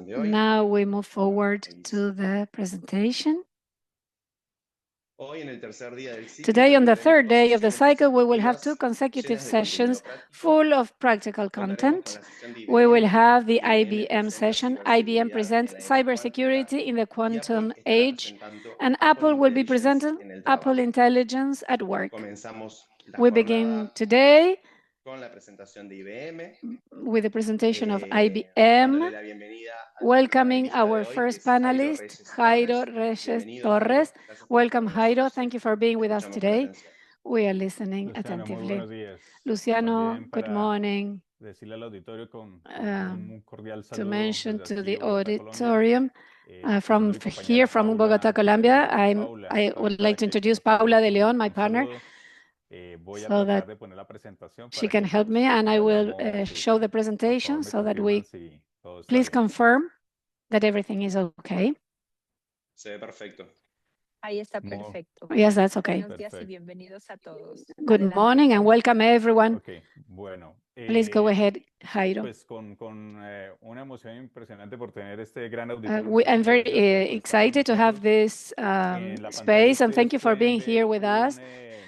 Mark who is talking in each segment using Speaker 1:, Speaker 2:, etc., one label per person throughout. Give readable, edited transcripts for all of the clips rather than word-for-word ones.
Speaker 1: Now we move forward to the presentation. Today, on the third day of the cycle, we will have 2 consecutive sessions full of practical content. We will have the IBM session. IBM presents cybersecurity in the quantum age, and Apple will be presenting Apple Intelligence at Work. We begin today with the presentation of IBM, welcoming our first panelist, Jairo Reyes Torres. Welcome, Jairo. Thank you for being with us today. We are listening attentively. Luciano, good morning. To mention to the auditorium, from here, from Bogota, Colombia, I would like to introduce Paula de Leon, my partner, so that she can help me, and I will show the presentation so that we please confirm that everything is okay.
Speaker 2: Ahí está perfecto.
Speaker 1: Yes, that's okay.
Speaker 2: Buenos días y bienvenidos a todos.
Speaker 1: Good morning and welcome everyone.
Speaker 3: Okay, bueno.
Speaker 1: Please go ahead, Jairo.
Speaker 3: Pues con una emoción impresionante por tener este gran
Speaker 1: I'm very excited to have this space, and thank you for being here with us.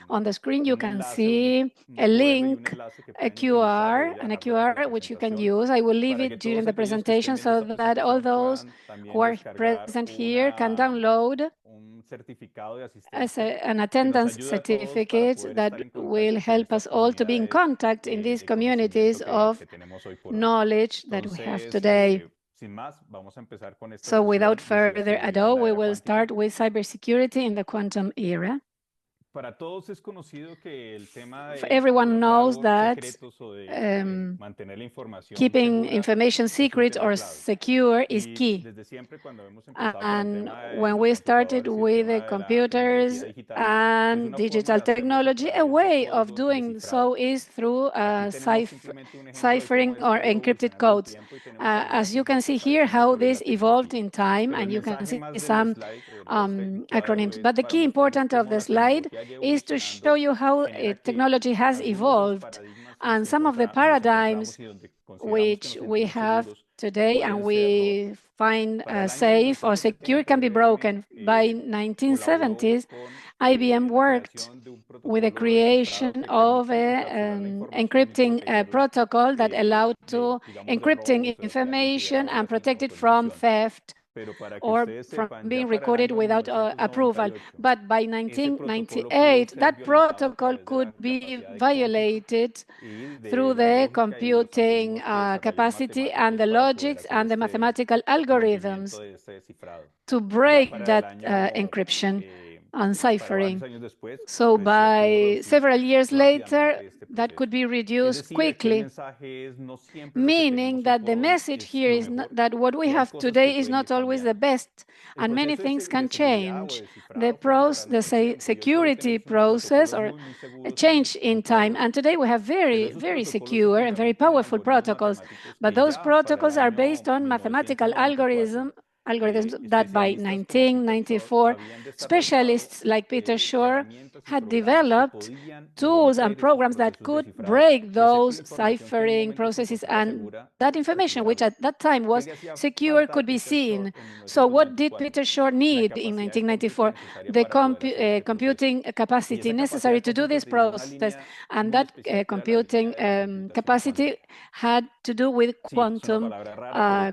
Speaker 1: On the screen, you can see a link, a QR, which you can use. I will leave it during the presentation so that all those who are present here can download as an attendance certificate that will help us all to be in contact in these communities of knowledge that we have today. So without further ado, we will start with cybersecurity in the quantum era. Everyone knows that keeping information secret or secure is key. And when we started with the computers and digital technology, a way of doing so is through ciphering or encrypted codes. As you can see here, how this evolved in time, and you can see some acronyms. But the key important of the slide is to show you how technology has evolved and some of the paradigms which we have today and we find safe or secure can be broken. By 1970s, IBM worked with the creation of an encrypting protocol that allowed to encrypting information and protect it from theft or from being recorded without approval. But by 1998, that protocol could be violated through the computing capacity and the logics and the mathematical algorithms to break that encryption and ciphering. So by several years later, that could be reduced quickly, meaning that the message here is not, that what we have today is not always the best, and many things can change. The security process or change in time, and today we have very, very secure and very powerful protocols, but those protocols are based on mathematical algorithms that by 1994, specialists like Peter Shor had developed tools and programs that could break those ciphering processes, and that information, which at that time was secure, could be seen. So what did Peter Shor need in 1994? The computing capacity necessary to do this process, and that computing capacity had to do with quantum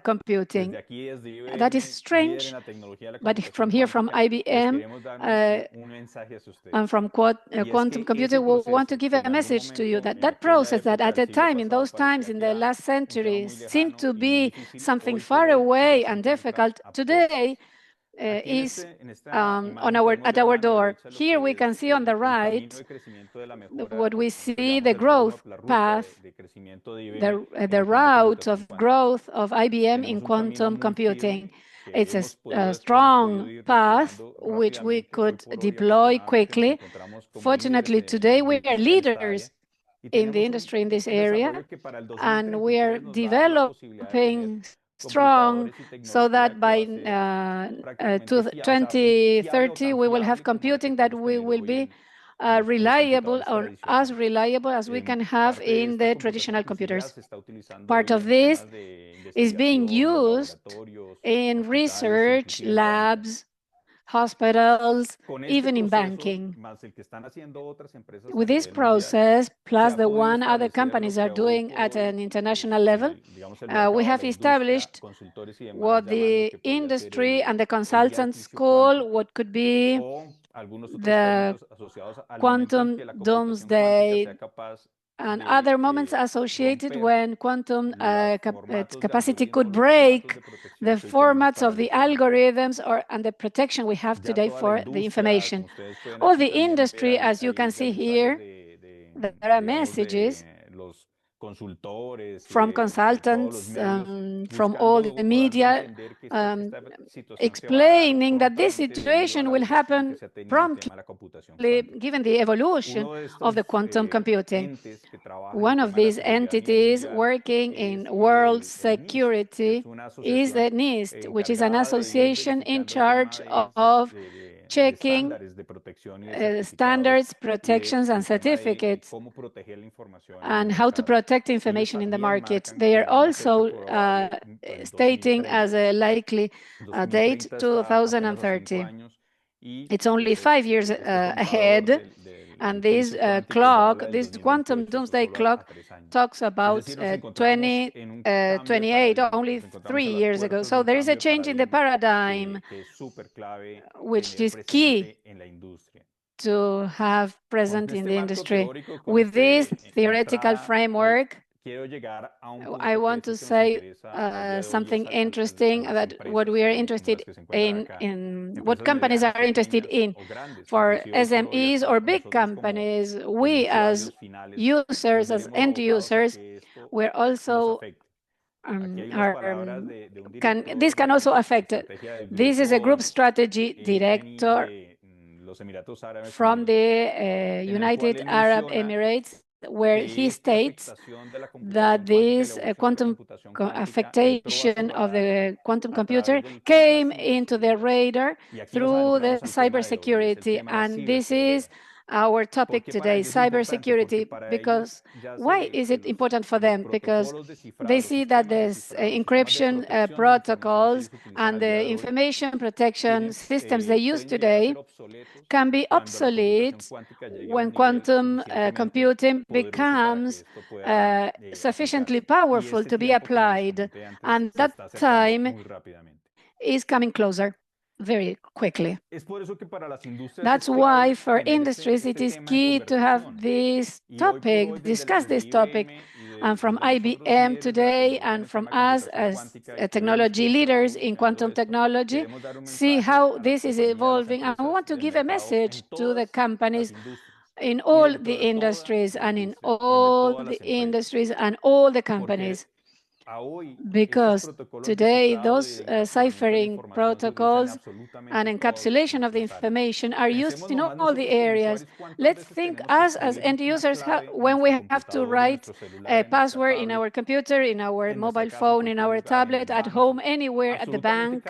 Speaker 1: computing. That is strange, but from here, from IBM and from quantum computing, we want to give a message to you that that process that at the time, in those times, in the last century, seemed to be something far away and difficult, today is at our door. Here we can see on the right what we see, the growth path, the route of growth of IBM in quantum computing. It's a strong path which we could deploy quickly. Fortunately, today we are leaders in the industry in this area, and we are developing strong so that by 2030 we will have computing that we will be reliable or as reliable as we can have in the traditional computers. Part of this is being used in research labs, hospitals, even in banking. With this process, plus the one other companies are doing at an international level, we have established what the industry and the consultants call what could be the quantum doomsday and other moments associated when quantum capacity could break the formats of the algorithms and the protection we have today for the information. All the industry, as you can see here, there are messages from consultants, from all the media, explaining that this situation will happen promptly given the evolution of the quantum computing. One of these entities working in world security is the NIST, which is an association in charge of checking standards, protections, and certificates, and how to protect information in the market. They are also stating as a likely date 2030. It's only 5 years ahead, and this clock, this quantum doomsday clock, talks about 2028, only 3 years ago. So there is a change in the paradigm, which is key to have present in the industry. With this theoretical framework, I want to say something interesting, that what we are interested in what companies are interested in. For SMEs or big companies, we as users, as end users, we're also this can also affect it. This is a group strategy director from the United Arab Emirates, where he states that this quantum affectation of the quantum computer came into the radar through the cybersecurity. And this is our topic today, cybersecurity. Because why is it important for them? Because they see that this encryption protocols and the information protection systems they use today can be obsolete when quantum computing becomes sufficiently powerful to be applied. And that time is coming closer very quickly. That's why for industries it is key to have this topic, discuss this topic, and from IBM today and from us as technology leaders in quantum technology, see how this is evolving. And we want to give a message to the companies in all the industries and in all the industries and all the companies. Because today those ciphering protocols and encapsulation of the information are used in all the areas. Let's think us as end users, when we have to write a password in our computer, in our mobile phone, in our tablet, at home, anywhere, at the bank.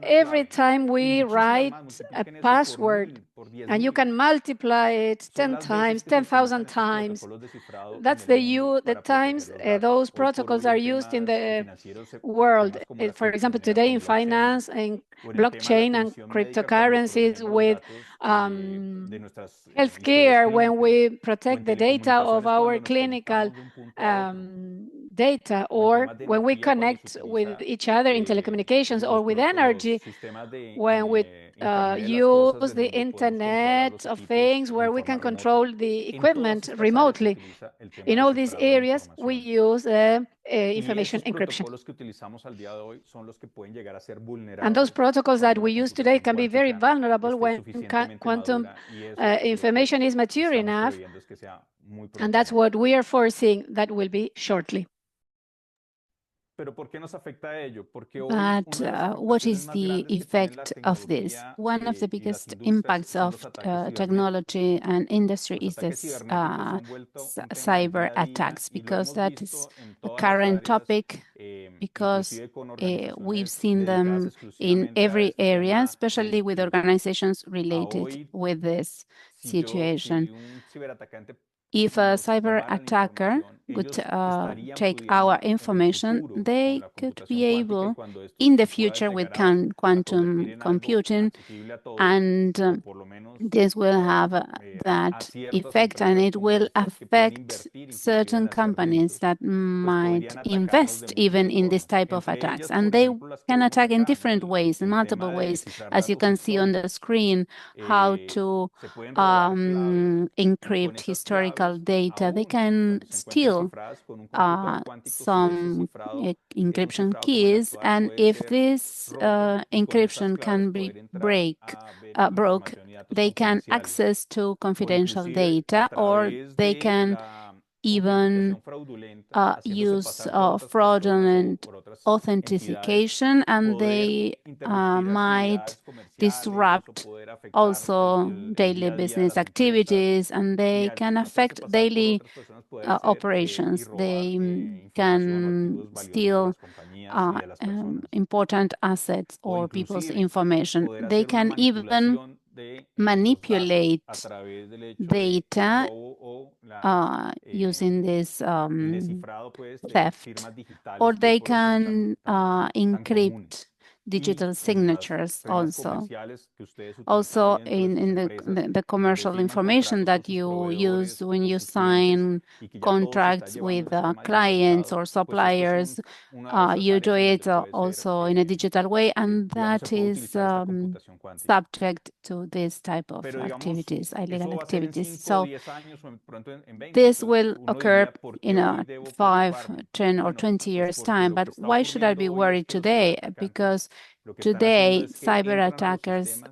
Speaker 1: Every time we write a password, and you can multiply it 10 times, 10,000 times. That's the times those protocols are used in the world. For example, today in finance and blockchain and cryptocurrencies, with healthcare, when we protect the data of our clinical data, or when we connect with each other in telecommunications, or with energy, when we use the Internet of Things, where we can control the equipment remotely. In all these areas, we use information encryption. And those protocols that we use today can be very vulnerable when quantum information is mature enough, and that's what we are foreseeing that will be shortly.
Speaker 4: But what is the effect of this? One of the biggest impacts of technology and industry is this cyber attacks, because that is a current topic because we've seen them in every area, especially with organizations related with this situation. If a cyber attacker would take our information, they could be able, in the future with quantum computing, and this will have that effect, and it will affect certain companies that might invest even in this type of attacks. And they can attack in different ways, in multiple ways, as you can see on the screen, how to encrypt historical data. They can steal some encryption keys, and if this encryption can be broke, they can access to confidential data, or they can even use fraudulent authentication, and they might disrupt also daily business activities, and they can affect daily operations. They can steal important assets or people's information. They can even manipulate data using this theft, or they can encrypt digital signatures also. Also, in the commercial information that you use when you sign contracts with clients or suppliers, you do it also in a digital way, and that is subject to this type of activities, illegal activities. So this will occur in a 5, 10, or 20 years' time. But why should I be worried today? Because today, cyber attackers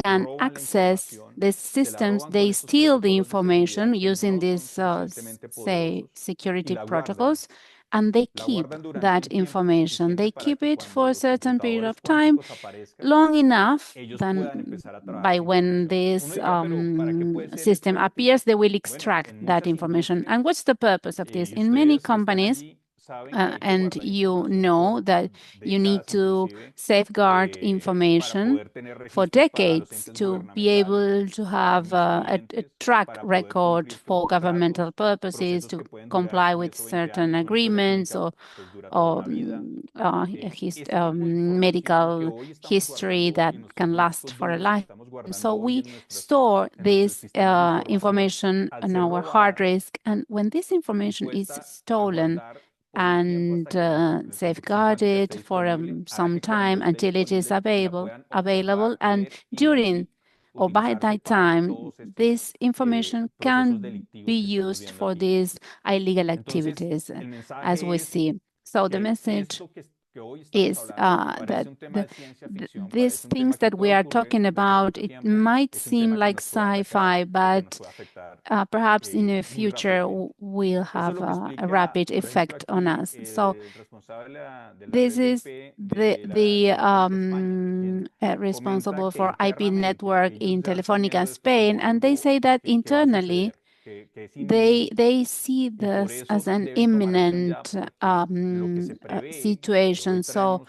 Speaker 4: can access the systems. They steal the information using these, say, security protocols, and they keep that information. They keep it for a certain period of time, long enough than by when this system appears, they will extract that information. And what's the purpose of this? In many companies, and you know that you need to safeguard information for decades to be able to have a track record for governmental purposes, to comply with certain agreements or medical history that can last for a lifetime. So we store this information on our hard disk, and when this information is stolen and safeguarded for some time until it is available, and during or by that time, this information can be used for these illegal activities, as we see. So the message is that these things that we are talking about, it might seem like sci-fi, but perhaps in the future will have a rapid effect on us. So this is the responsible for IP network in Telefónica Spain, and they say that internally they see this as an imminent situation. So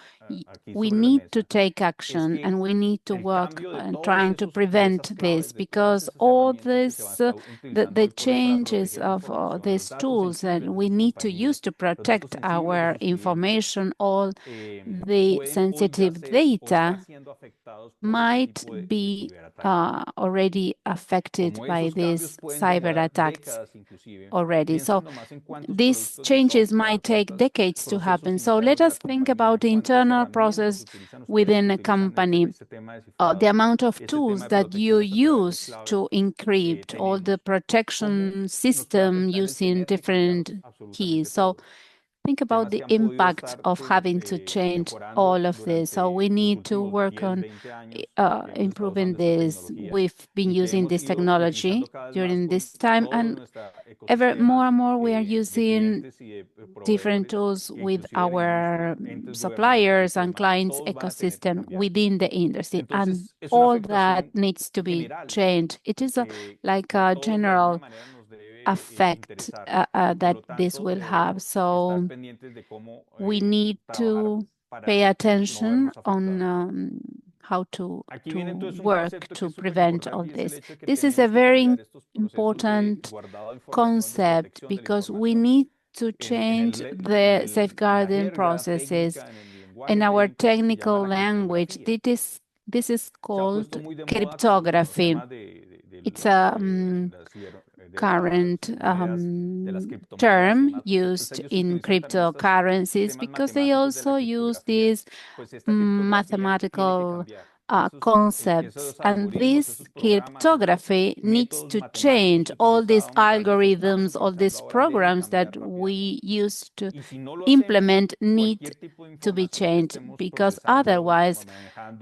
Speaker 4: we need to take action, and we need to work on trying to prevent this, because all this, the changes of these tools that we need to use to protect our information, all the sensitive data might be already affected by these cyber attacks already. So these changes might take decades to happen. So let us think about the internal process within a company, the amount of tools that you use to encrypt, all the protection system using different keys. So think about the impact of having to change all of this. So we need to work on improving this. We've been using this technology during this time, and ever more and more we are using different tools with our suppliers and clients ecosystem within the industry, and all that needs to be changed. It is like a general effect that this will have. So we need to pay attention on how to work to prevent all this. This is a very important concept because we need to change the safeguarding processes. In our technical language, this is called cryptography. It's a current term used in cryptocurrencies because they also use these mathematical concepts. And this cryptography needs to change. All these algorithms, all these programs that we used to implement need to be changed because otherwise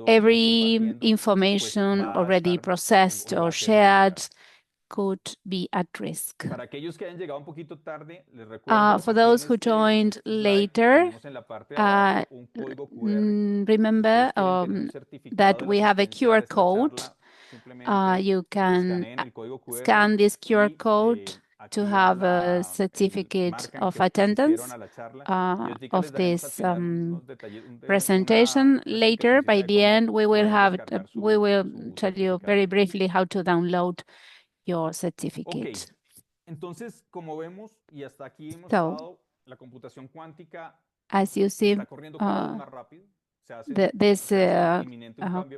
Speaker 4: every information already processed or shared could be at risk. For those who joined later, remember that we have a QR code. You can scan this QR code to have a certificate of attendance of this presentation. Later, by the end, we will tell you very briefly how to download your certificate. So, as you see, this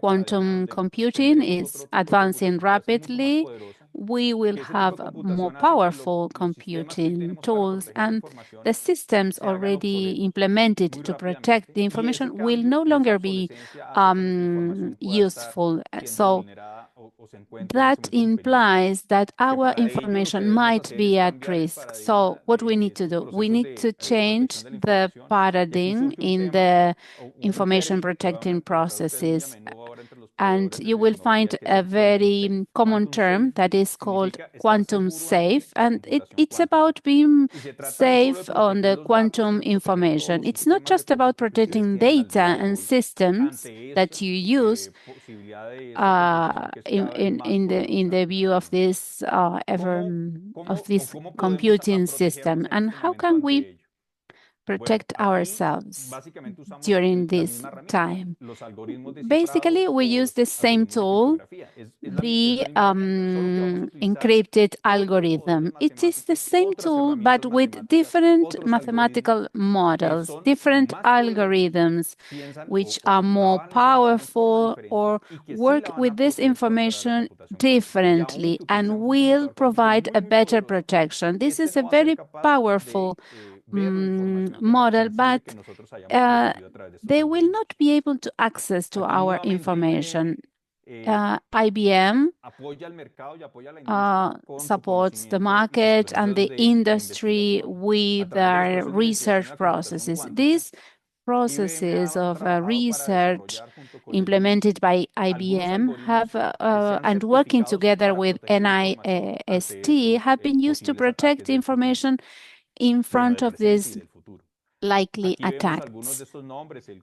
Speaker 4: quantum computing is advancing rapidly. We will have more powerful computing tools, and the systems already implemented to protect the information will no longer be useful. So that implies that our information might be at risk. So what we need to do, we need to change the paradigm in the information protecting processes. And you will find a very common term that is called quantum safe. And it's about being safe on the quantum information. It's not just about protecting data and systems that you use in the view of this this computing system. And how can we protect ourselves during this time? Basically, we use the same tool, the encrypted algorithm. It is the same tool, but with different mathematical models, different algorithms, which are more powerful or work with this information differently and will provide a better protection. This is a very powerful model, but they will not be able to access to our information. IBM supports the market and the industry with their research processes. These processes of research implemented by IBM have and working together with NIST have been used to protect information in front of these likely attacks.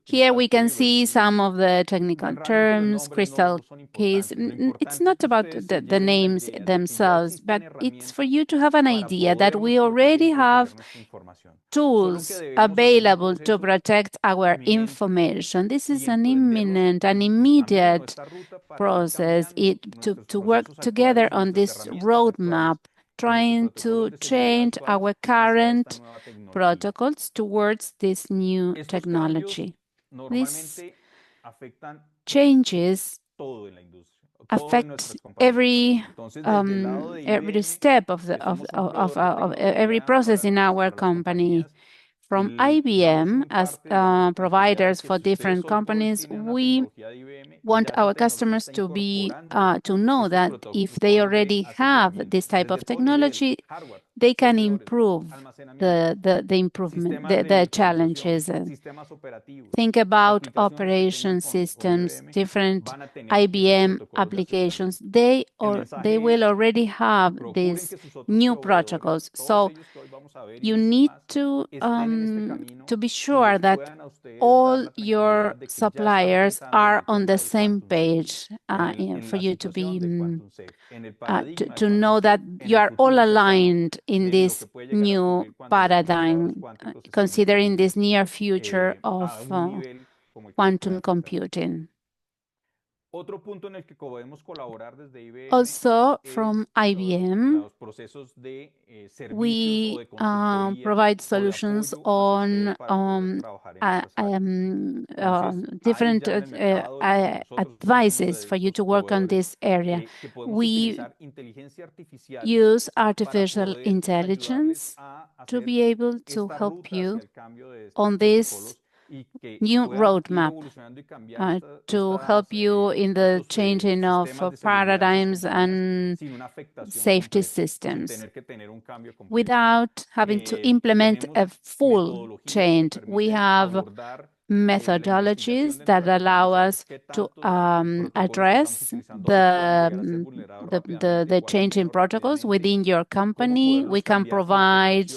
Speaker 4: Here we can see some of the technical terms, crystal case. It's not about the names themselves, but it's for you to have an idea that we already have tools available to protect our information. This is an imminent and immediate process to work together on this roadmap, trying to change our current protocols towards this new technology. These changes affect every step of every process in our company. From IBM as providers for different companies, we want our customers to be to know that if they already have this type of technology, they can improve the challenges. Think about operation systems, different IBM applications. They will already have these new protocols. So you need to be sure that all your suppliers are on the same page for you to be to know that you are all aligned in this new paradigm, considering this near future of quantum computing. Also, from IBM, we provide solutions on different advices for you to work on this area. We use artificial intelligence to be able to help you on this new roadmap, to help you in the changing of paradigms and safety systems without having to implement a full change. We have methodologies that allow us to address the changing protocols within your company. We can provide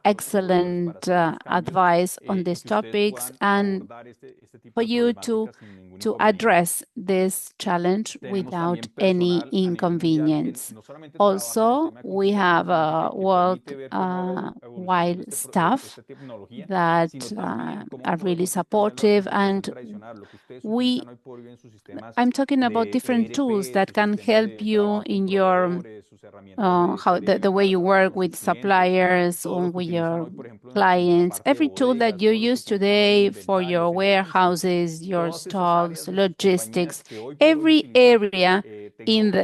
Speaker 4: excellent advice on these topics and for you to address this challenge without any inconvenience. Also, we have a worldwide staff that are really supportive, and I'm talking about different tools that can help you in your the way you work with suppliers or with your clients. Every tool that you use today for your warehouses, your stocks, logistics, every area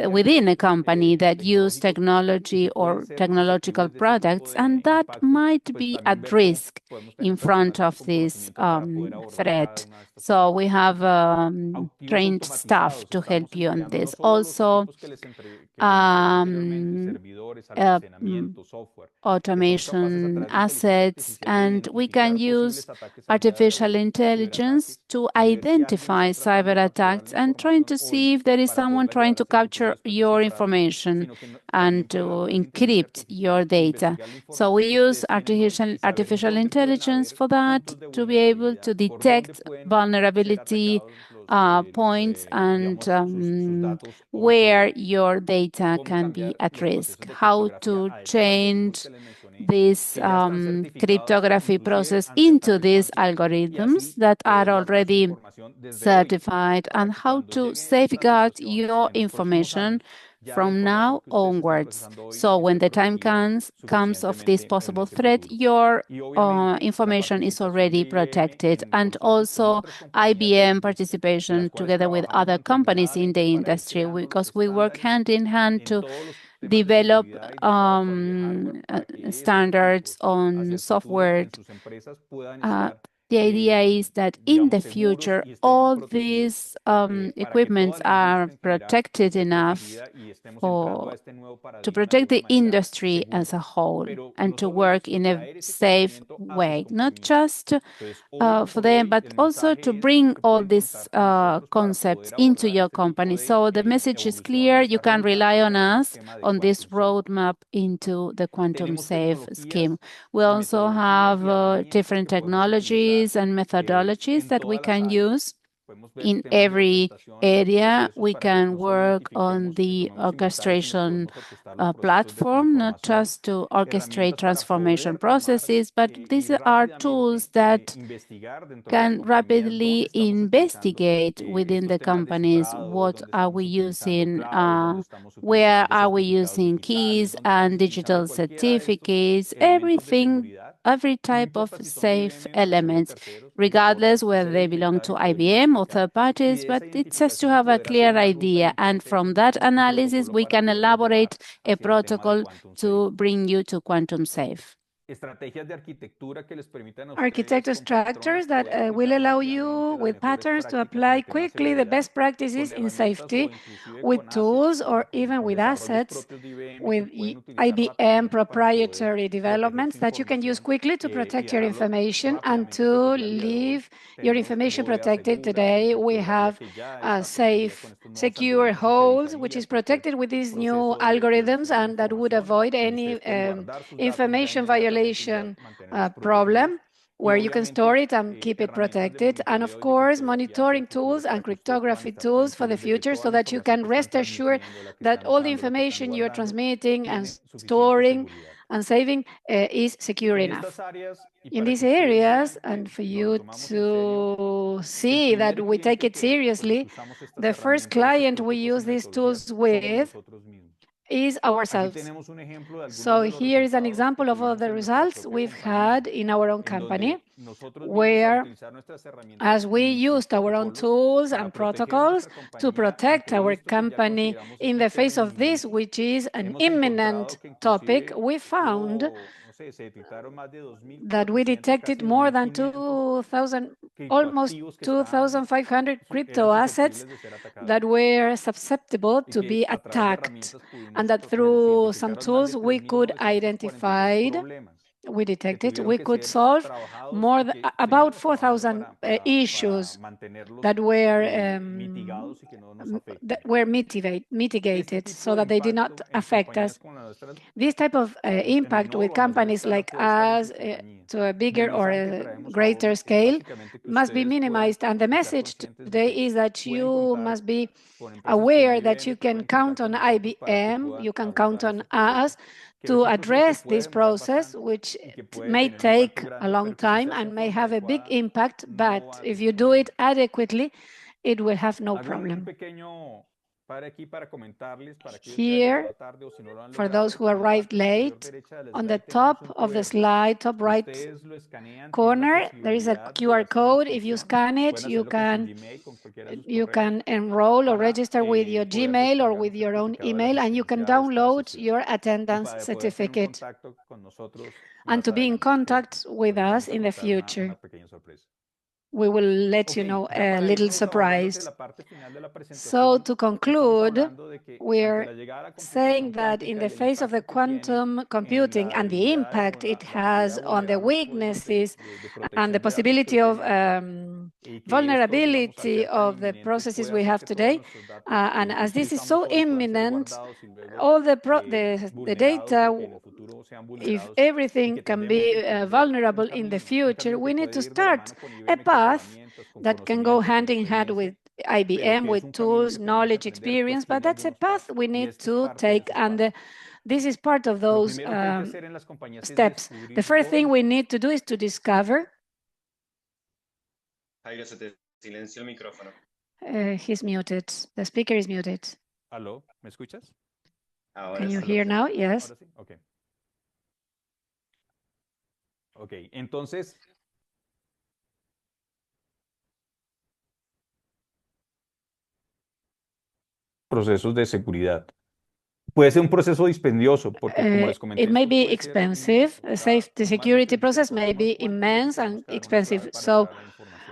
Speaker 4: within a company that use technology or technological products, and that might be at risk in front of this threat. So we have trained staff to help you on this. Also, automation assets, and we can use artificial intelligence to identify cyber attacks and trying to see if there is someone trying to capture your information and to encrypt your data. So we use artificial intelligence for that, to be able to detect vulnerability points and where your data can be at risk, how to change this cryptography process into these algorithms that are already certified, and how to safeguard your information from now onwards. So when the time comes of this possible threat, your information is already protected. And also IBM participation together with other companies in the industry, because we work hand in hand to develop standards on software. The idea is that in the future, all these equipments are protected enough to protect the industry as a whole and to work in a safe way, not just for them, but also to bring all these concepts into your company. So the message is clear. You can rely on us on this roadmap into the quantum safe scheme. We also have different technologies and methodologies that we can use. In every area, we can work on the orchestration platform, not just to orchestrate transformation processes, but these are tools that can rapidly investigate within the companies what are we using, where are we using keys and digital certificates, everything, every type of safe elements, regardless whether they belong to IBM or third parties, but it's just to have a clear idea. And from that analysis, we can elaborate a protocol to bring you to quantum safe.
Speaker 1: architecture structures that will allow you with patterns to apply quickly the best practices in safety with tools or even with assets, with IBM proprietary developments that you can use quickly to protect your information and to leave your information protected. Today, we have safe, secure holds, which is protected with these new algorithms, and that would avoid any information violation problem, where you can store it and keep it protected. And of course, monitoring tools and cryptography tools for the future so that you can rest assured that all the information you're transmitting and storing and saving is secure enough. In these areas, and for you to see that we take it seriously, the first client we use these tools with is ourselves. So here is an example of all the results we've had in our own company, where as we used our own tools and protocols to protect our company in the face of this, which is an imminent topic, we found that we detected more than 2,000, almost 2,500 crypto assets that were susceptible to be attacked, and that through some tools we could identify, we detected, we could solve more than about 4,000 issues that were mitigated so that they did not affect us. This type of impact with companies like us to a bigger or a greater scale must be minimized. And the message today is that you must be aware that you can count on IBM, you can count on us to address this process, which may take a long time and may have a big impact, but if you do it adequately, it will have no problem. Here, for those who arrived late, on the top of the slide, top right corner, there is a QR code. If you scan it, you can enroll or register with your Gmail or with your own email, and you can download your attendance certificate and to be in contact with us in the future. We will let you know a little surprise. So to conclude, we're saying that in the face of the quantum computing and the impact it has on the weaknesses and the possibility of vulnerability of the processes we have today, and as this is so imminent, all the data, if everything can be vulnerable in the future, we need to start a path that can go hand in hand with IBM, with tools, knowledge, experience, but that's a path we need to take, and this is part of those steps. The first thing we need to do is to discover. He's muted. The speaker is muted.
Speaker 3: ¿Aló? ¿Me escuchas?
Speaker 1: Can you hear now? Yes.
Speaker 3: Okay. Ok, entonces, procesos de seguridad. Puede ser un proceso dispendioso, porque como les comenté,
Speaker 1: it may be expensive. A safety security process may be immense and expensive. So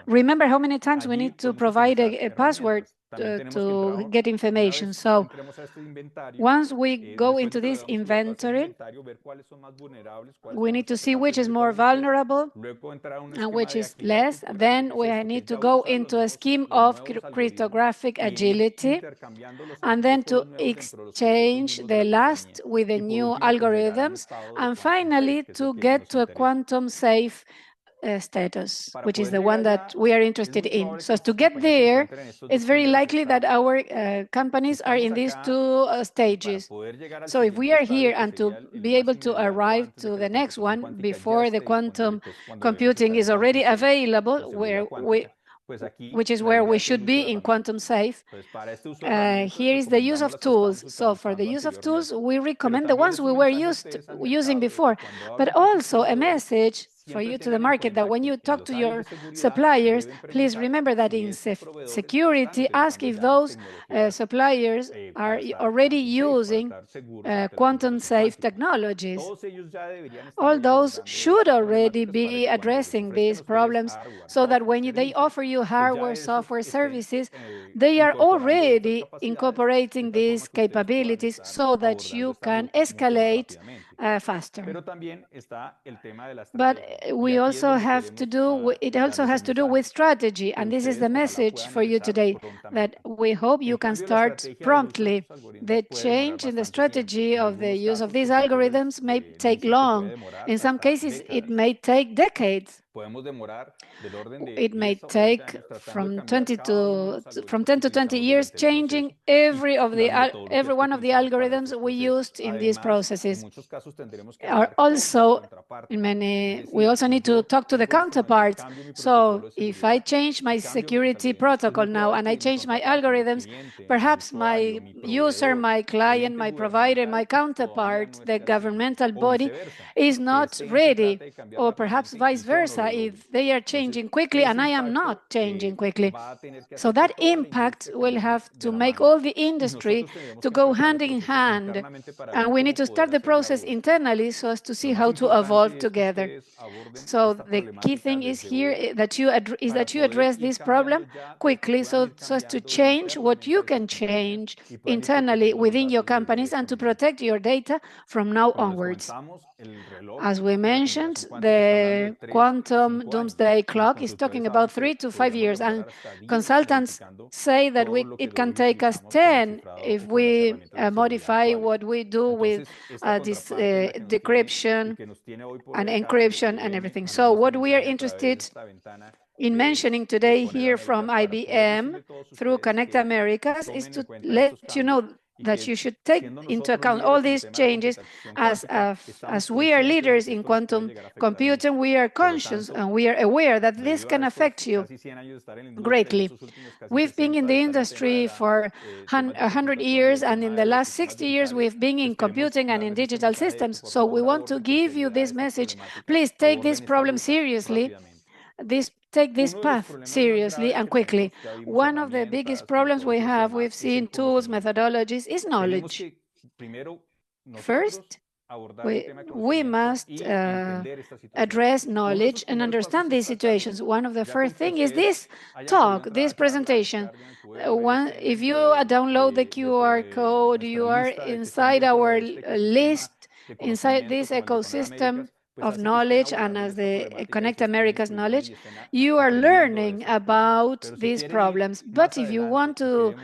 Speaker 1: remember how many times we need to provide a password to get information. So once we go into this inventory, we need to see which is more vulnerable and which is less. Then we need to go into a scheme of cryptographic agility, and then to exchange the last with the new algorithms, and finally to get to a quantum safe status, which is the one that we are interested in. So as to get there, it's very likely that our companies are in these two stages. So if we are here and to be able to arrive to the next one before the quantum computing is already available, which is where we should be in quantum safe. Here is the use of tools. So for the use of tools, we recommend the ones we were using before, but also a message for you to the market, that when you talk to your suppliers, please remember that in security, ask if those suppliers are already using quantum safe technologies. All those should already be addressing these problems so that when they offer you hardware, software services, they are already incorporating these capabilities so that you can escalate faster. But we also have to do, it also has to do with strategy, and this is the message for you today, that we hope you can start promptly. The change in the strategy of the use of these algorithms may take long. In some cases, it may take decades. It may take from 10 to 20 years changing every one of the algorithms we used in these processes. We also need to talk to the counterparts. So if I change my security protocol now and I change my algorithms, perhaps my user, my client, my provider, my counterpart, the governmental body is not ready, or perhaps vice versa, if they are changing quickly and I am not changing quickly. So that impact will have to make all the industry to go hand in hand, and we need to start the process internally so as to see how to evolve together. So the key thing is here that you address this problem quickly so as to change what you can change internally within your companies and to protect your data from now onwards. As we mentioned, the quantum doomsday clock is talking about 3 to 5 years, and consultants say that it can take us 10 if we modify what we do with this decryption and encryption and everything. So what we are interested in mentioning today here from IBM through Connect Americas is to let you know that you should take into account all these changes. As we are leaders in quantum computing, we are conscious and we are aware that this can affect you greatly. We've been in the industry for 100 years, and in the last 60 years, we've been in computing and in digital systems. So we want to give you this message. Please take this problem seriously. Take this path seriously and quickly. One of the biggest problems we've seen tools, methodologies, is knowledge. First, we must address knowledge and understand these situations. One of the first things is this talk, this presentation. If you download the QR code, you are inside our list, inside this ecosystem of knowledge, and as the Connect America's knowledge, you are learning about these problems. But if you want to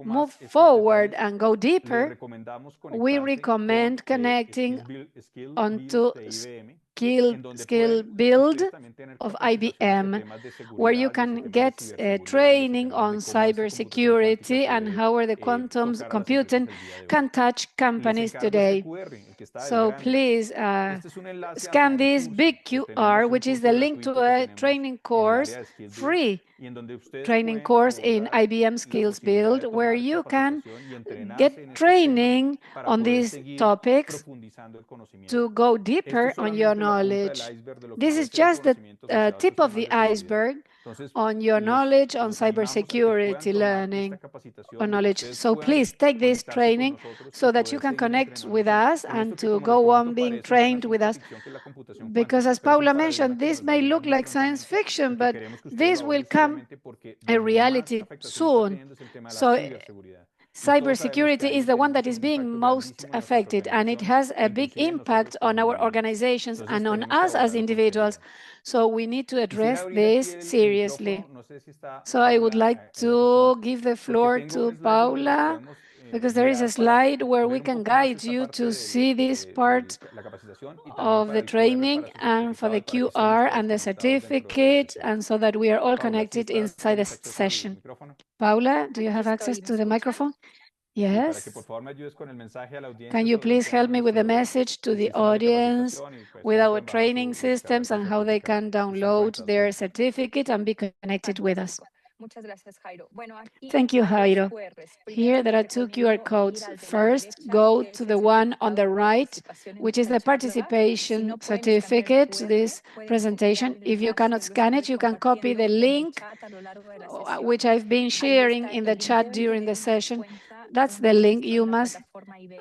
Speaker 1: move forward and go deeper, we recommend connecting onto Skill Build of IBM, where you can get training on cybersecurity and how the quantum computing can touch companies today. So please scan this big QR, which is the link to a training course, free training course in IBM Skills Build, where you can get training on these topics to go deeper on your knowledge. This is just the tip of the iceberg on your knowledge on cybersecurity learning or knowledge. So please take this training so that you can connect with us and to go on being trained with us. Because as Paula mentioned, this may look like science fiction, but this will come a reality soon. So cybersecurity is the one that is being most affected, and it has a big impact on our organizations and on us as individuals. So we need to address this seriously. So I would like to give the floor to Paula, because there is a slide where we can guide you to see this part of the training and for the QR and the certificate, and so that we are all connected inside the session. Paula, do you have access to the microphone? Yes. Can you please help me with the message to the audience with our training systems and how they can download their certificate and be connected with us? Thank you, Jairo. Here there are two QR codes. First, go to the one on the right, which is the participation certificate to this presentation. If you cannot scan it, you can copy the link, which I've been sharing in the chat during the session. That's the link. You must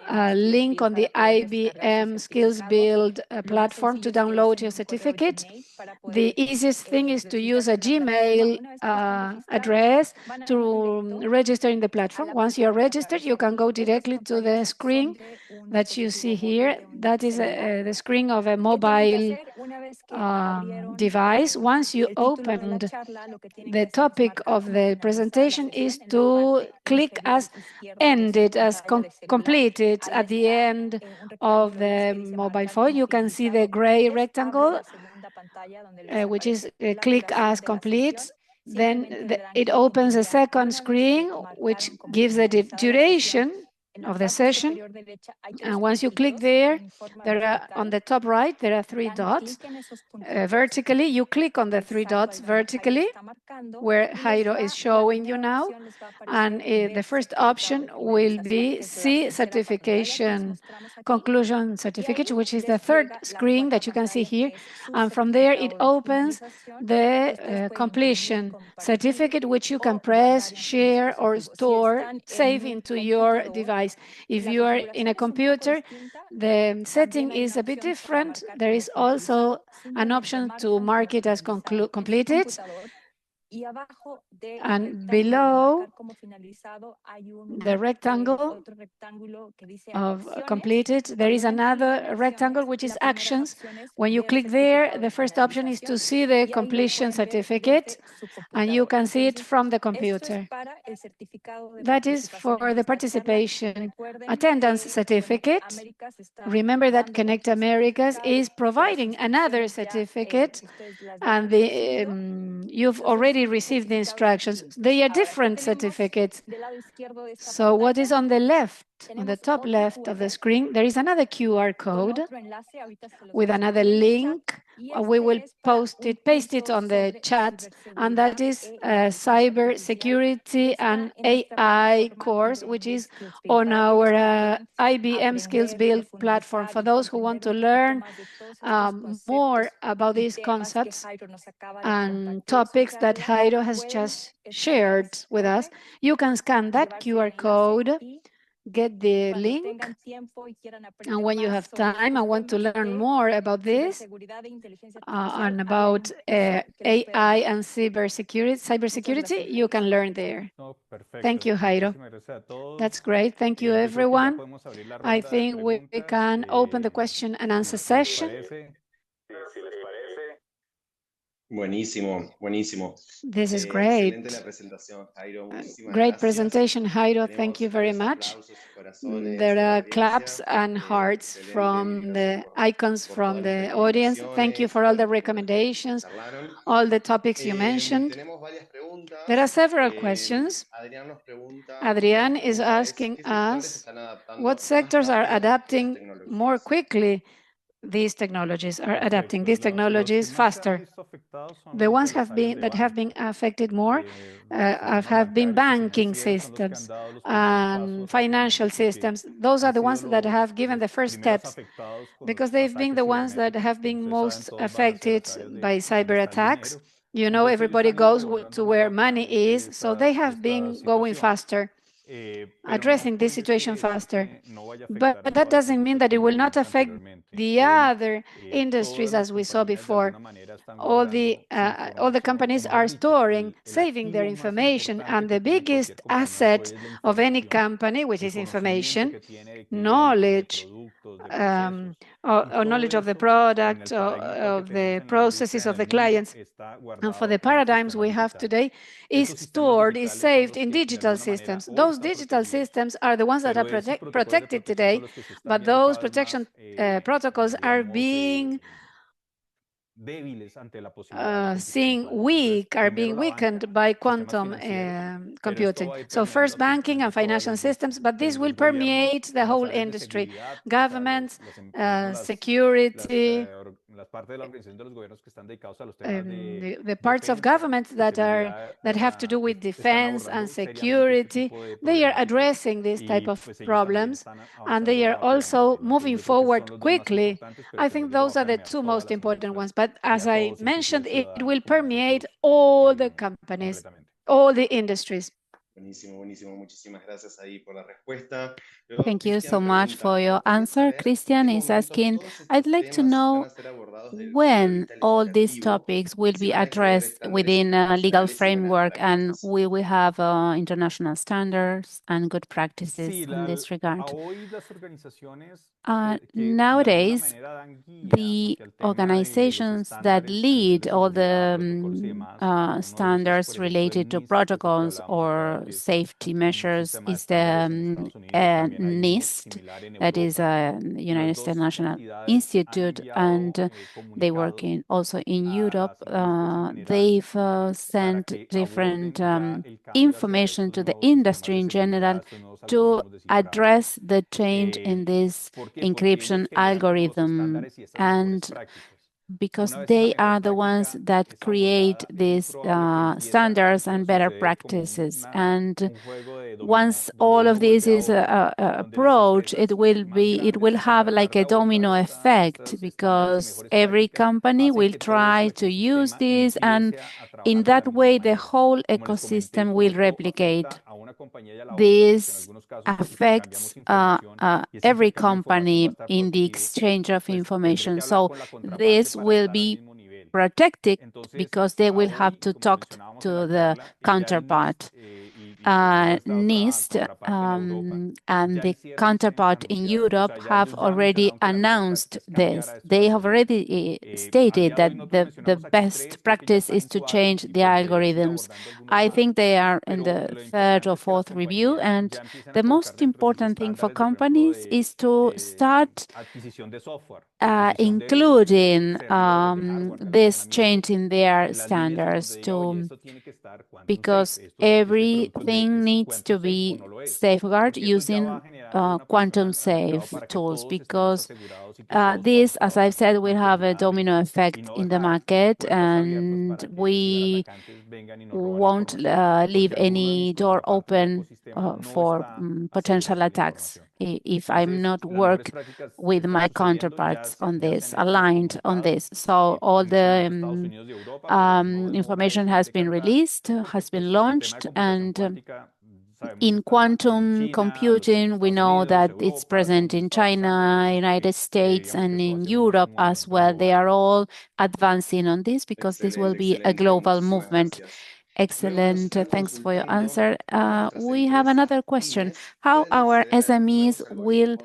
Speaker 1: link on the IBM Skills Build platform to download your certificate. The easiest thing is to use a Gmail address to register in the platform. Once you're registered, you can go directly to the screen that you see here. That is the screen of a mobile device. Once you opened, the topic of the presentation is to click as ended, as completed at the end of the mobile phone. You can see the gray rectangle, which is click as complete. Then it opens a second screen, which gives the duration of the session. And once you click there are, on the top right, there are three dots. Vertically, you click on the three dots vertically, where Jairo is showing you now. And the first option will be C certification, conclusion certificate, which is the third screen that you can see here. And from there, it opens the completion certificate, which you can press, share, or store, save into your device. If you are in a computer, the setting is a bit different. There is also an option to mark it as completed. And below the rectangle of completed, there is another rectangle, which is actions. When you click there, the first option is to see the completion certificate, and you can see it from the computer. That is for the participation attendance certificate. Remember that Connect Americas is providing another certificate, and you've already received the instructions. They are different certificates. So what is on the left, on the top left of the screen, there is another QR code with another link. We will paste it on the chat, and that is Cybersecurity and AI course, which is on our IBM Skills Build platform. For those who want to learn more about these concepts and topics that Jairo has just shared with us, you can scan that QR code, get the link, and when you have time and want to learn more about this and about AI and cybersecurity, you can learn there. Thank you, Jairo. That's great. Thank you, everyone. I think we can open the question and answer session.
Speaker 5: Buenísimo, buenísimo.
Speaker 1: This is great.
Speaker 5: Excelente la presentación, Jairo. Muchísimas
Speaker 1: Great
Speaker 5: gracias.
Speaker 1: presentation, Jairo. Thank you very much. There are claps and hearts from the icons from the audience. Thank you for all the recommendations, all the topics you mentioned. There are several questions. Adrian is asking us, what sectors are adapting more quickly? These technologies are adapting these technologies faster. The ones that have been affected more have been banking systems and financial systems. Those are the ones that have given the first steps, because they've been the ones that have been most affected by cyber attacks. You know, everybody goes to where money is, so they have been going faster, addressing this situation faster. But that doesn't mean that it will not affect the other industries, as we saw before. All the companies are storing, saving their information, and the biggest asset of any company, which is information, knowledge, or knowledge of the product, or of the processes of the clients. And for the paradigms we have today, is stored, is saved in digital systems. Those digital systems are the ones that are protected today, but those protection protocols are being being weakened by quantum computing. So first banking and financial systems, but this will permeate the whole industry, governments, security, the parts of government that have to do with defense and security, they are addressing this type of problems, and they are also moving forward quickly. I think those are the two most important ones. But as I mentioned, it will permeate all the companies, all the industries.
Speaker 5: Buenísimo, buenísimo. Muchísimas gracias ahí por la respuesta.
Speaker 4: Thank you so much for your answer. Christian is asking, I'd like to know when all these topics will be addressed within a legal framework, and we will have international standards and good practices in this regard. Nowadays, the organizations that lead all the standards related to protocols or safety measures is the NIST, that is a United States National Institute, and they work also in Europe. They've sent different information to the industry in general to address the change in this encryption algorithm, and because they are the ones that create these standards and better practices. And once all of this is approached, it will have like a domino effect, because every company will try to use this, and in that way the whole ecosystem will replicate. This affects every company in the exchange of information. So this will be protected because they will have to talk to the counterpart. NIST and the counterpart in Europe have already announced this. They have already stated that the best practice is to change the algorithms. I think they are in the third or fourth review, and the most important thing for companies is to start including this change in their standards, because everything needs to be safeguarded using quantum safe tools, because this, as I've said, will have a domino effect in the market, and we won't leave any door open for potential attacks if I'm not work with my counterparts on this, aligned on this. So all the information has been released, has been launched, and in quantum computing, we know that it's present in China, United States, and in Europe as well. They are all advancing on this because this will be a global movement. Excellent. Thanks for your answer. We have another question. How our SMEs will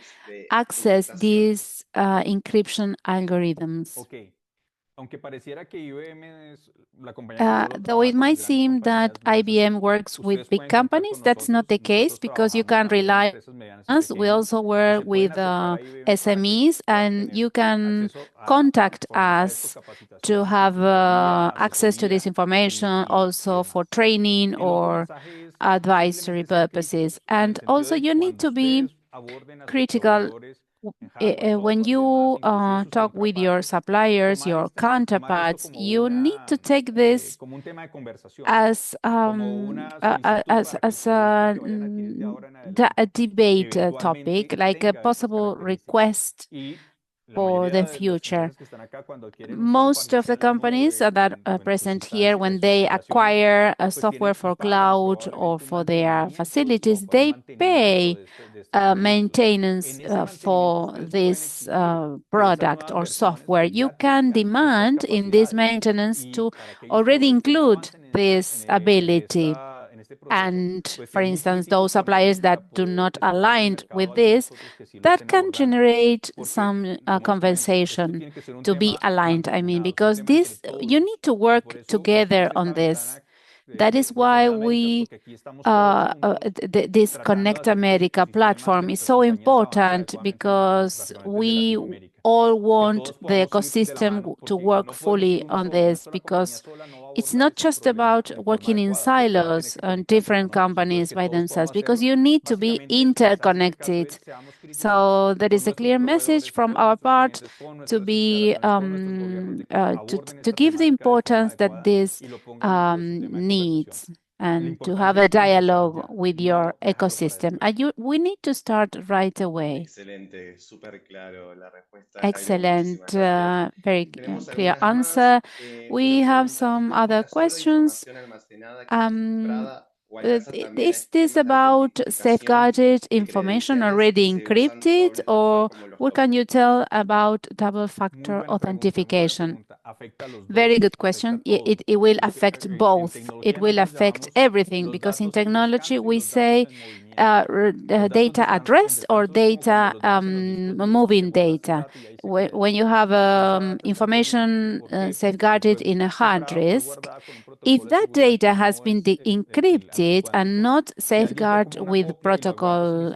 Speaker 4: access these encryption algorithms? Though it might seem that IBM works with big companies, that's not the case, because you can rely on us. We also work with SMEs, and you can contact us to have access to this information also for training or advisory purposes. And also you need to be critical when you talk with your suppliers, your counterparts. You need to take this as a debate topic, like a possible request for the future. Most of the companies that are present here, when they acquire a software for cloud or for their facilities, they pay maintenance for this product or software. You can demand in this maintenance to already include this ability. And for instance, those suppliers that do not align with this, that can generate some compensation to be aligned. I mean, because this, you need to work together on this. That is why this Conect America platform is so important, because we all want the ecosystem to work fully on this, because it's not just about working in silos and different companies by themselves, because you need to be interconnected. So there is a clear message from our part to be to give the importance that this needs, and to have a dialogue with your ecosystem. And we need to start right away.
Speaker 5: Excelente, súper claro la respuesta, Jairo.
Speaker 4: Excellent,
Speaker 5: Muchísimas gracias.
Speaker 4: very
Speaker 5: Tenemos
Speaker 4: clear
Speaker 5: algunas más.
Speaker 4: answer.
Speaker 5: Una
Speaker 4: We have
Speaker 5: pregunta,
Speaker 4: some
Speaker 5: ¿esta
Speaker 4: other
Speaker 5: aplica solo a
Speaker 4: questions.
Speaker 5: información almacenada que está cifrada o alcanza también a
Speaker 4: Is this
Speaker 5: esquemas de
Speaker 4: about
Speaker 5: autentificación
Speaker 4: safeguarded
Speaker 5: y
Speaker 4: information
Speaker 5: credenciales
Speaker 4: already
Speaker 5: que se usan
Speaker 4: encrypted,
Speaker 5: doble factor
Speaker 4: or
Speaker 5: como los
Speaker 4: what can you
Speaker 5: tokens?
Speaker 4: tell about double factor authentication? Very good question. It will affect both. It will affect everything, because in technology we say data at rest or data moving data. When you have information safeguarded in a hard disk, if that data has been encrypted and not safeguarded with protocol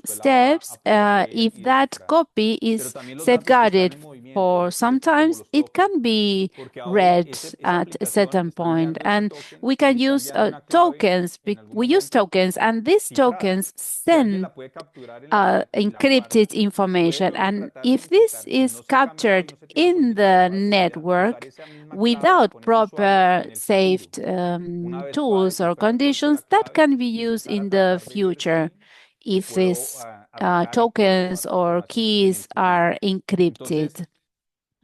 Speaker 4: steps, if that copy is safeguarded for sometimes, it can be read at a certain point. And we can use tokens. We use tokens, and these tokens send encrypted information. And if this is captured in the network without proper safe tools or conditions, that can be used in the future if these tokens or keys are encrypted.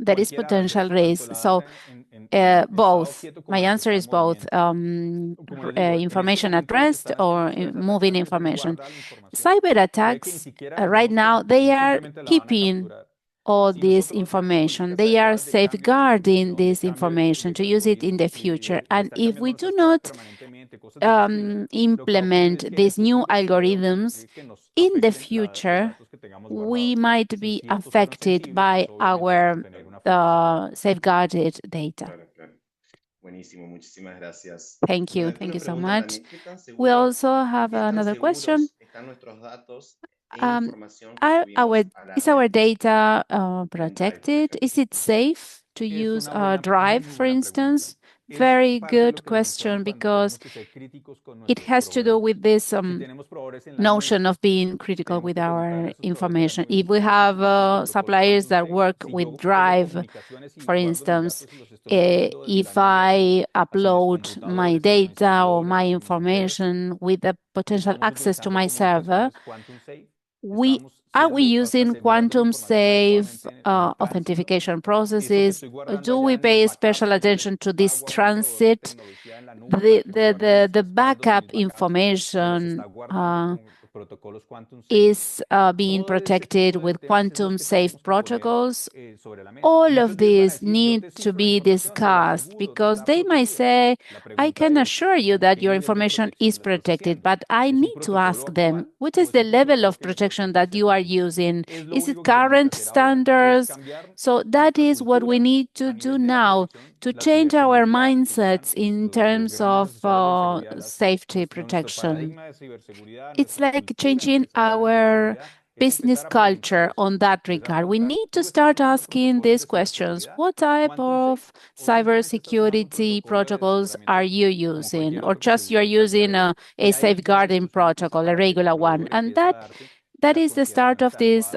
Speaker 4: There is potential risk. So both. My answer is both. Information at rest or moving information. Cyber attacks right now, they are keeping all this information. They are safeguarding this information to use it in the future. And if we do not implement these new algorithms in the future, we might be affected by our safeguarded data.
Speaker 5: Claro, claro. Buenísimo, muchísimas gracias.
Speaker 4: Thank you.
Speaker 5: Bueno,
Speaker 4: Thank you so
Speaker 5: pregunta
Speaker 4: much.
Speaker 5: también, ¿qué tan
Speaker 4: We
Speaker 5: seguros
Speaker 4: also have another question.
Speaker 5: están nuestros datos e
Speaker 4: Um,
Speaker 5: información que subimos a la
Speaker 4: Is our
Speaker 5: red
Speaker 4: data
Speaker 5: en Drive, por
Speaker 4: protected?
Speaker 5: ejemplo?
Speaker 4: Is it safe to use a Drive, for instance? Very good question, because it has to do with this notion of being critical with our information. If we have suppliers that work with Drive, for instance, if I upload my data or my information with a potential access to my server, are we using quantum safe authentication processes? Do we pay special attention to this transit? The backup information is being protected with quantum safe protocols. All of these need to be discussed, because they might say, I can assure you that your information is protected, but I need to ask them, what is the level of protection that you are using? Is it current standards? So that is what we need to do now, to change our mindsets in terms of safety protection. It's like changing our business culture on that regard. We need to start asking these questions. What type of cybersecurity protocols are you using? Or just you're using a safeguarding protocol, a regular one? And that is the start of this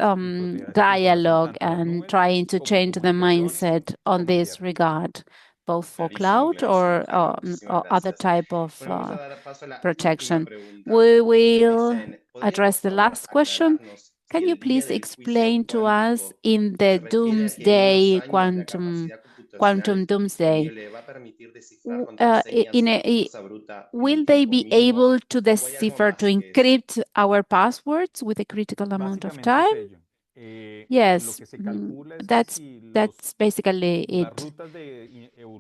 Speaker 4: dialogue and trying to change the mindset on this regard, both for cloud or other type of protection. We will address the last question. Can you please explain to us in the doomsday, quantum doomsday, will they be able to decipher, to encrypt our passwords with a critical amount of time? Yes, that's basically it.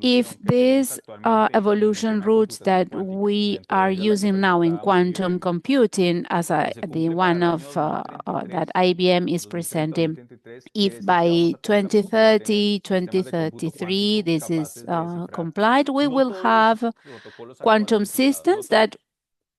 Speaker 4: If these evolution routes that we are using now in quantum computing, as the one of that IBM is presenting, if by 2030, 2033, this is complied, we will have quantum systems that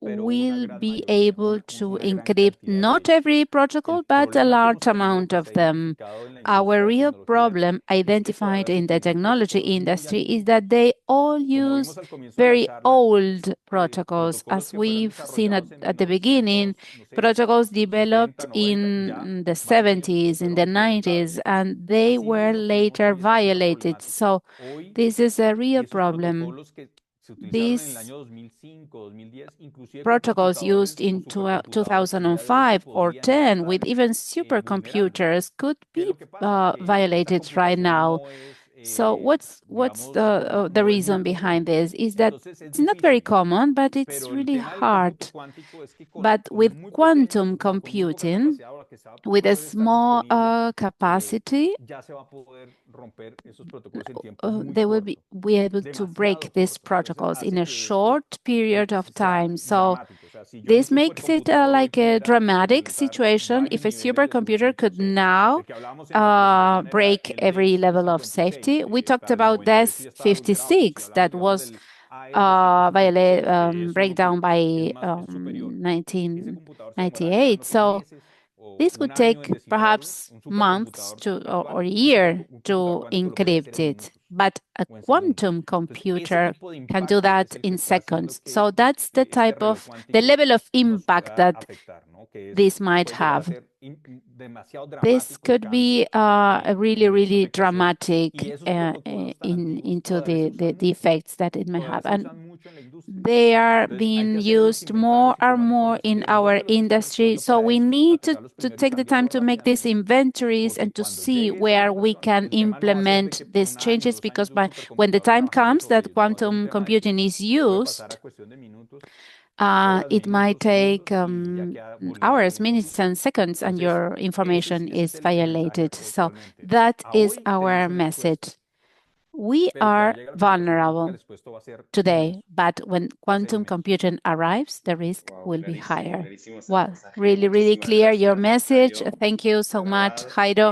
Speaker 4: will be able to encrypt not every protocol, but a large amount of them. Our real problem identified in the technology industry is that they all use very old protocols. As we've seen at the beginning, protocols developed in the 70s, in the 90s, and they were later violated. So this is a real problem. These protocols used in 2005 or 10 with even supercomputers could be violated right now. So what's the reason behind this? Is that it's not very common, but it's really hard. But with quantum computing, with a small capacity, they will be able to break these protocols in a short period of time. So this makes it like a dramatic situation. If a supercomputer could now break every level of safety, we talked about DES 56 that was breakdown by 1998. So this would take perhaps months or a year to encrypt it, but a quantum computer can do that in seconds. So that's the level of impact that this might have. This could be really, really dramatic into the effects that it may have. And they are being used more and more in our industry. So we need to take the time to make these inventories and to see where we can implement these changes, because when the time comes that quantum computing is used, it might take hours, minutes, and seconds, and your information is violated. So that is our message. We are vulnerable today, but when quantum computing arrives, the risk will be higher.
Speaker 5: Clarísimo ese
Speaker 4: Well,
Speaker 5: mensaje.
Speaker 4: really, really
Speaker 5: Muchísimas
Speaker 4: clear your
Speaker 5: gracias,
Speaker 4: message.
Speaker 5: Jairo.
Speaker 4: Thank you so
Speaker 5: De
Speaker 4: much,
Speaker 5: verdad,
Speaker 4: Jairo.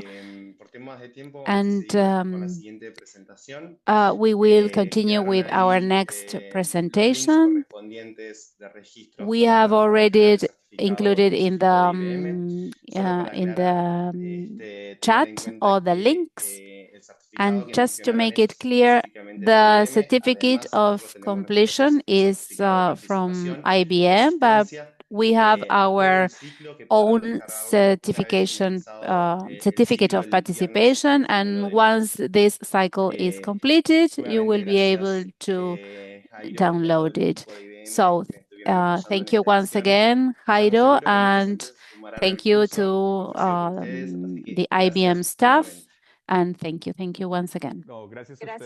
Speaker 5: por temas de tiempo,
Speaker 4: And
Speaker 5: seguimos con la siguiente presentación.
Speaker 4: we will continue
Speaker 5: Quedaron
Speaker 4: with our
Speaker 5: ahí
Speaker 4: next
Speaker 5: los links
Speaker 4: presentation.
Speaker 5: correspondientes de registro
Speaker 4: We
Speaker 5: para
Speaker 4: have already
Speaker 5: obtener el certificado
Speaker 4: included in
Speaker 5: específico de IBM. Solo para aclarar, tengan en
Speaker 4: chat
Speaker 5: cuenta
Speaker 4: all the
Speaker 5: que
Speaker 4: links.
Speaker 5: el certificado
Speaker 4: And
Speaker 5: que
Speaker 4: just to
Speaker 5: mencionaron
Speaker 4: make
Speaker 5: es
Speaker 4: it clear,
Speaker 5: específicamente de
Speaker 4: the
Speaker 5: IBM.
Speaker 4: certificate
Speaker 5: Además,
Speaker 4: of
Speaker 5: nosotros tenemos nuestro
Speaker 4: completion is
Speaker 5: certificado de
Speaker 4: from
Speaker 5: participación
Speaker 4: IBM, but
Speaker 5: asistencia
Speaker 4: we have
Speaker 5: a todo
Speaker 4: our
Speaker 5: el ciclo que podrán
Speaker 4: own
Speaker 5: descargarlo una vez finalizado el
Speaker 4: certificate
Speaker 5: ciclo
Speaker 4: of
Speaker 5: el viernes
Speaker 4: participation.
Speaker 5: 31
Speaker 4: And
Speaker 5: de
Speaker 4: once
Speaker 5: enero.
Speaker 4: this cycle is completed, you will
Speaker 5: Nuevamente,
Speaker 4: be able
Speaker 5: gracias,
Speaker 4: to
Speaker 5: Jairo, y a todo
Speaker 4: download
Speaker 5: el
Speaker 4: it.
Speaker 5: equipo de IBM
Speaker 4: So
Speaker 5: que me estuvieron apoyando en
Speaker 4: thank you
Speaker 5: esta
Speaker 4: once
Speaker 5: edición.
Speaker 4: again,
Speaker 5: Estamos
Speaker 4: Jairo,
Speaker 5: seguros que los
Speaker 4: and
Speaker 5: docentes sumarán
Speaker 4: thank
Speaker 5: al
Speaker 4: you
Speaker 5: curso
Speaker 4: to
Speaker 5: ofrecido por ustedes, así que
Speaker 4: the IBM
Speaker 5: gracias
Speaker 4: staff.
Speaker 5: nuevamente.
Speaker 4: And thank you once again.
Speaker 3: No, gracias a
Speaker 2: Gracias.
Speaker 3: ustedes.